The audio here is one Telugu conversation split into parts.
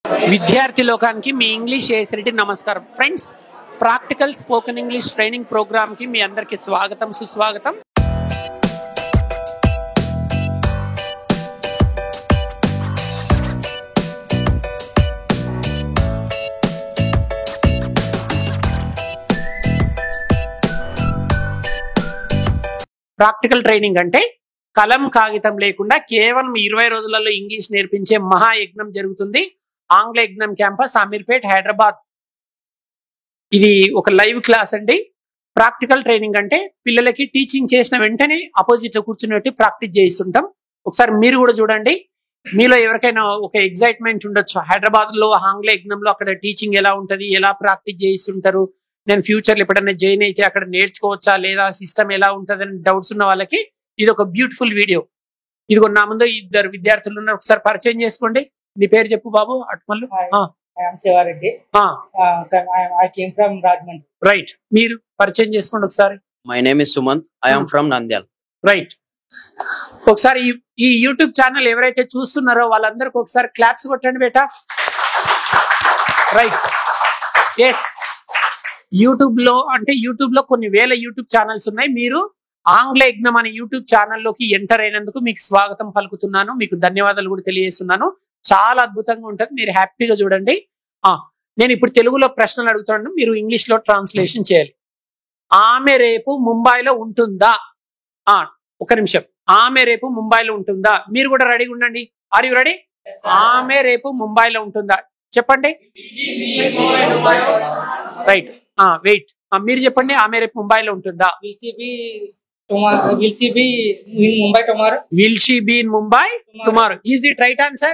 విద్యార్థి లోకానికి మీ ఇంగ్లీష్ ఏఎస్రెడ్డి నమస్కారం friends. Practical spoken English training programme కి మీ అందరికి స్వాగతం సుస్వాగతం. ప్రాక్టికల్ ట్రైనింగ్ అంటే కలం కాగితం లేకుండా కేవలం 20 రోజులలో ఇంగ్లీష్ నేర్పించే మహాయజ్ఞం జరుగుతుంది. ఆంగ్ల యజ్ఞం క్యాంపస్ అమీర్పేట్ హైదరాబాద్. ఇది ఒక లైవ్ క్లాస్ అండి. ప్రాక్టికల్ ట్రైనింగ్ అంటే పిల్లలకి టీచింగ్ చేసిన వెంటనే అపోజిట్ లో కూర్చున్నట్టు ప్రాక్టీస్ చేయిస్తుంటాం. ఒకసారి మీరు కూడా చూడండి. మీలో ఎవరికైనా ఒక ఎగ్జైట్మెంట్ ఉండొచ్చు, హైదరాబాద్ లో ఆంగ్ల యజ్ఞంలో అక్కడ టీచింగ్ ఎలా ఉంటది, ఎలా ప్రాక్టీస్ చేయిస్తుంటారు, నేను ఫ్యూచర్ లో ఎప్పుడైనా జాయిన్ అయితే అక్కడ నేర్చుకోవచ్చా లేదా, సిస్టమ్ ఎలా ఉంటది అని డౌట్స్ ఉన్న వాళ్ళకి ఇది ఒక బ్యూటిఫుల్ వీడియో. ఇదిగో నా ముందు ఇద్దరు విద్యార్థులు ఉన్నారు, ఒకసారి పరిచయం చేసుకోండి. నీ పేరు చెప్పు బాబు. అట్మల్లు. I am Shivareddy. I came from Rajmundry. Right, మీరు పరిచయం చేసుకోండి ఒకసారి. My name is Sumant. I am from Nandyal. Right, ఒకసారి ఈ యూట్యూబ్ ఛానల్ ఎవరైతే చూస్తున్నారో వాళ్ళందరికి ఒకసారి క్లాప్స్ కొట్టండి బేటా. Right, yes. యూట్యూబ్ లో కొన్ని వేల యూట్యూబ్ ఛానల్స్ ఉన్నాయి. మీరు ఆంగ్ల యజ్ఞం అనే యూట్యూబ్ ఛానల్లోకి ఎంటర్ అయినందుకు మీకు స్వాగతం పలుకుతున్నాను, మీకు ధన్యవాదాలు కూడా తెలియజేస్తున్నాను. చాలా అద్భుతంగా ఉంటుంది, మీరు హ్యాపీగా చూడండి. నేను ఇప్పుడు తెలుగులో ప్రశ్నలు అడుగుతాను, మీరు ఇంగ్లీష్ లో ట్రాన్స్లేషన్ చేయాలి. ఆమె రేపు ముంబైలో ఉంటుందా? ఒక నిమిషం. ఆమె రేపు ముంబైలో ఉంటుందా? మీరు కూడా రెడీగా ఉండండి. Are you ready? ఆమె రేపు ముంబైలో ఉంటుందా చెప్పండి. రైట్, వెయిట్, మీరు చెప్పండి. ఆమె రేపు ముంబైలో ఉంటుందా? Will she be in Mumbai tomorrow? Will she be in Mumbai tomorrow? Is it right answer?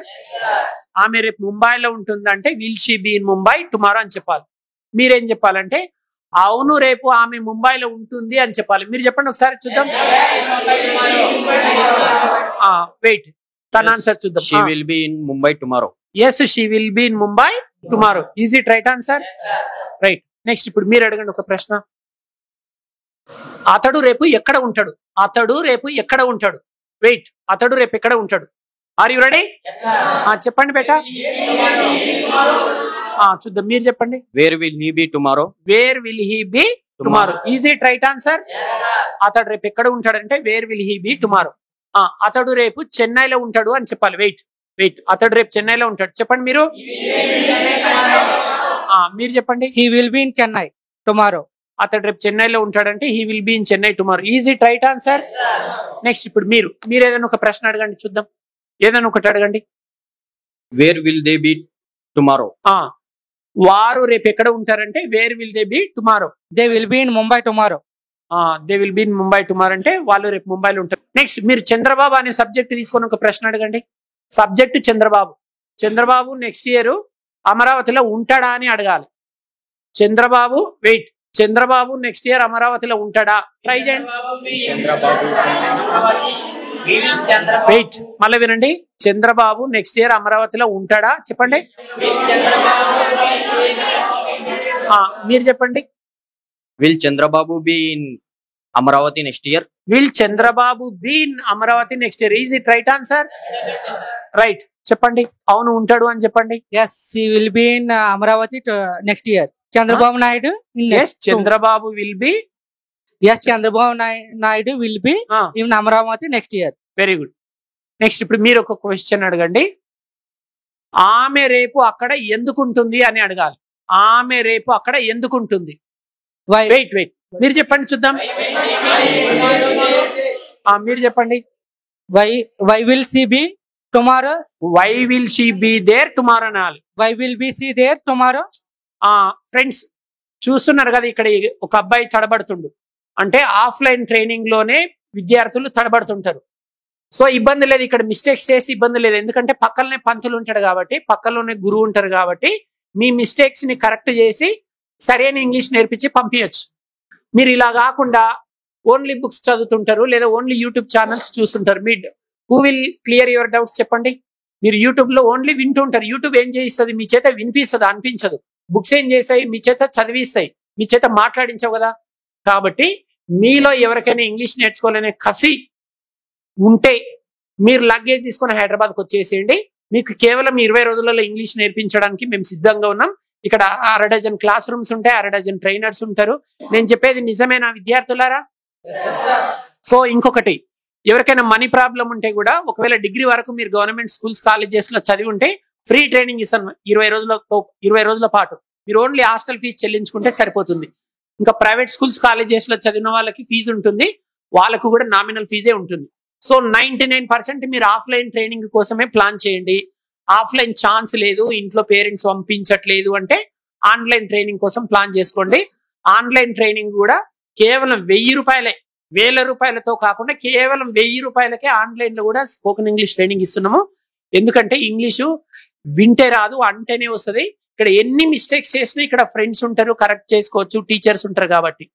ఆమె రేపు ముంబైలో ఉంటుందంటే will she be in Mumbai tomorrow అని చెప్పాలి. మీరేం చెప్పాలంటే అవును రేపు ఆమె ముంబైలో ఉంటుంది అని చెప్పాలి. మీరు చెప్పండి ఒకసారి చూద్దాం. వెయిట్, తన ఆన్సర్ చూద్దాం. She will be in Mumbai tomorrow. Yes, she will be in Mumbai tomorrow. Is it right answer? Right. Next ఇప్పుడు మీరు అడగండి ఒక ప్రశ్న. అతడు రేపు ఎక్కడ ఉంటాడు? అతడు రేపు ఎక్కడ ఉంటాడు? వెయిట్, అతడు రేపు ఎక్కడ ఉంటాడు? Are you ready? చెప్పండి బేటా. చూద్దాం, మీరు చెప్పండి. Where will he be tomorrow? Where will he be tomorrow. Is it right answer? అతడు రేపు ఎక్కడ ఉంటాడంటే where will he be tomorrow. అతడు రేపు చెన్నైలో ఉంటాడు అని చెప్పాలి. వెయిట్, అతడు రేపు చెన్నైలో ఉంటాడు చెప్పండి మీరు. మీరు చెప్పండి. He will be in Chennai tomorrow. అతడు రేపు చెన్నైలో ఉంటాడంటే he will be in Chennai tomorrow. Is it right answer? Next ఇప్పుడు మీరు ఏదైనా ఒక ప్రశ్న అడగండి చూద్దాం. ఏదైనా ఒకటి అడగండి. Where will they be tomorrow? వారు రేపు ఎక్కడ ఉంటారంటే where will they be tomorrow. They will be in Mumbai tomorrow. They will be in Mumbai tomorrow అంటే వాళ్ళు రేపు ముంబైలో ఉంటారు. నెక్స్ట్ మీరు చంద్రబాబు అనే సబ్జెక్ట్ తీసుకొని ఒక ప్రశ్న అడగండి. సబ్జెక్ట్ చంద్రబాబు నెక్స్ట్ ఇయర్ అమరావతిలో ఉంటాడా అని అడగాలి. చంద్రబాబు నెక్స్ట్ ఇయర్ అమరావతిలో ఉంటాడా? ట్రై చేయండి. వెయిట్, మళ్ళీ వినండి. చంద్రబాబు నెక్స్ట్ ఇయర్ అమరావతిలో ఉంటాడా చెప్పండి. మీరు చెప్పండి. Will Chandrababu be in Amaravati next year? Will Chandrababu be in Amaravati next year. Is it right answer? Right, చెప్పండి. అవును ఉంటాడు అని చెప్పండి. Yes, she will be in Amaravati next year. Chandrababu Naidu. Yes, Chandrababu will be. Yes, Chandrababu Naidu will be in Amaravati next year. Very good. Next ఇప్పుడు మీరు ఒక క్వశ్చన్ అడగండి. ఆమె రేపు అక్కడ ఎందుకుంటుంది అని అడగాలి. ఆమె రేపు అక్కడ ఎందుకుంటుంది? Why? వెయిట్, మీరు చెప్పండి చూద్దాం. మీరు చెప్పండి. Why will she be tomorrow? Why will she be there tomorrow అనాలి. Why will be she there tomorrow? Friends చూస్తున్నారు కదా, ఇక్కడ ఒక అబ్బాయి తడబడుతుండు అంటే ఆఫ్లైన్ ట్రైనింగ్ లోనే విద్యార్థులు తడబడుతుంటారు. సో ఇబ్బంది లేదు, ఇక్కడ మిస్టేక్స్ చేసి ఇబ్బంది లేదు. ఎందుకంటే పక్కనే పంతులు ఉంటాడు కాబట్టి, పక్కలోనే గురువు ఉంటారు కాబట్టి మీ మిస్టేక్స్ ని కరెక్ట్ చేసి సరైన ఇంగ్లీష్ నేర్పించి పంపించచ్చు. మీరు ఇలా కాకుండా ఓన్లీ బుక్స్ చదువుతుంటారు లేదా ఓన్లీ యూట్యూబ్ ఛానల్స్ చూస్తుంటారు. Who will clear your doubts చెప్పండి. మీరు యూట్యూబ్ లో ఓన్లీ వింటూ ఉంటారు. యూట్యూబ్ ఏం చేయిస్తుంది? మీ చేత వినిపిస్తుంది, అనిపించదు. బుక్స్ ఏం చేస్తాయి? మీ చేత చదివిస్తాయి, మీ చేత మాట్లాడించవు కదా. కాబట్టి మీలో ఎవరికైనా ఇంగ్లీష్ నేర్చుకోవాలనే కసి ఉంటే మీరు లగేజ్ తీసుకొని హైదరాబాద్కి వచ్చేసేయండి. మీకు కేవలం 20 రోజులలో ఇంగ్లీష్ నేర్పించడానికి మేము సిద్ధంగా ఉన్నాం. ఇక్కడ 6 డజన్ క్లాస్ రూమ్స్ ఉంటాయి, 6 డజన్ ట్రైనర్స్ ఉంటారు. నేను చెప్పేది నిజమేనా విద్యార్థులారా? సో ఇంకొకటి, ఎవరికైనా మనీ ప్రాబ్లం ఉంటే కూడా, ఒకవేళ డిగ్రీ వరకు మీరు గవర్నమెంట్ స్కూల్స్ కాలేజెస్ లో చదివి ఉంటే ఫ్రీ ట్రైనింగ్ ఇస్తాను 20 రోజుల పాటు. మీరు ఓన్లీ హాస్టల్ ఫీజు చెల్లించుకుంటే సరిపోతుంది. ఇంకా ప్రైవేట్ స్కూల్స్ కాలేజెస్ లో చదివిన వాళ్ళకి ఫీజు ఉంటుంది, వాళ్ళకు కూడా నామినల్ ఫీజే ఉంటుంది. సో 99% మీరు ఆఫ్లైన్ ట్రైనింగ్ కోసమే ప్లాన్ చేయండి. ఆఫ్లైన్ ఛాన్స్ లేదు, ఇంట్లో పేరెంట్స్ పంపించట్లేదు అంటే ఆన్లైన్ ట్రైనింగ్ కోసం ప్లాన్ చేసుకోండి. ఆన్లైన్ ట్రైనింగ్ కూడా కేవలం 1000 రూపాయలే, 1000 రూపాయలతో కాకుండా కేవలం 1000 రూపాయలకే ఆన్లైన్ లో కూడా స్పోకెన్ ఇంగ్లీష్ ట్రైనింగ్ ఇస్తున్నాము. ఎందుకంటే ఇంగ్లీషు వింటే రాదు, అంటేనే వస్తుంది. ఇక్కడ ఎన్ని మిస్టేక్స్ చేసినా ఇక్కడ ఫ్రెండ్స్ ఉంటారు, కరెక్ట్ చేసుకోవచ్చు, టీచర్స్ ఉంటారు కాబట్టి.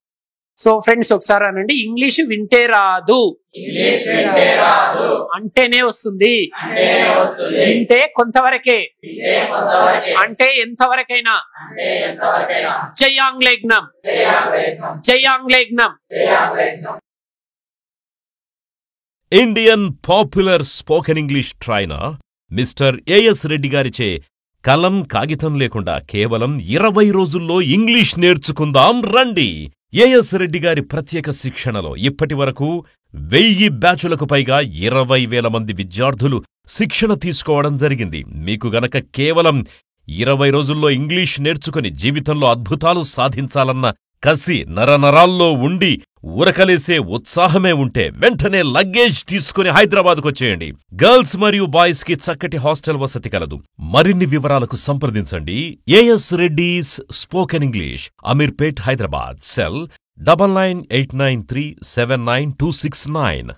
సో ఫ్రెండ్స్ ఒకసారి అనండి, ఇంగ్లీష్ వింటే రాదు, అంటేనే వస్తుంది. వింటే కొంతవరకే, అంటే ఎంతవరకైనా. జై ఆంగ్లేయజ్ఞం, జై ఆంగ్లేయజ్ఞం. Indian popular spoken English trainer mister A S Reddy గారిచే కలం కాగితం లేకుండా కేవలం 20 రోజుల్లో ఇంగ్లీష్ నేర్చుకుందాం రండి. ఏఎస్ రెడ్డి గారి ప్రత్యేక శిక్షణలో ఇప్పటి వరకు 1000 బ్యాచులకు పైగా 20,000 మంది విద్యార్థులు శిక్షణ తీసుకోవడం జరిగింది. మీకు గనక కేవలం 20 రోజుల్లో ఇంగ్లీష్ నేర్చుకుని జీవితంలో అద్భుతాలు సాధించాలన్న కసి నరనరాల్లో ఉండి ఉరకలేసే ఉత్సాహమే ఉంటే వెంటనే లగేజ్ తీసుకుని హైదరాబాద్కొచ్చేయండి. గర్ల్స్ మరియు బాయ్స్ కి చక్కటి హాస్టల్ వసతి కలదు. మరిన్ని వివరాలకు సంప్రదించండి. AS Reddy's spoken English, Ameerpet, Hyderabad. Cell 9989379269.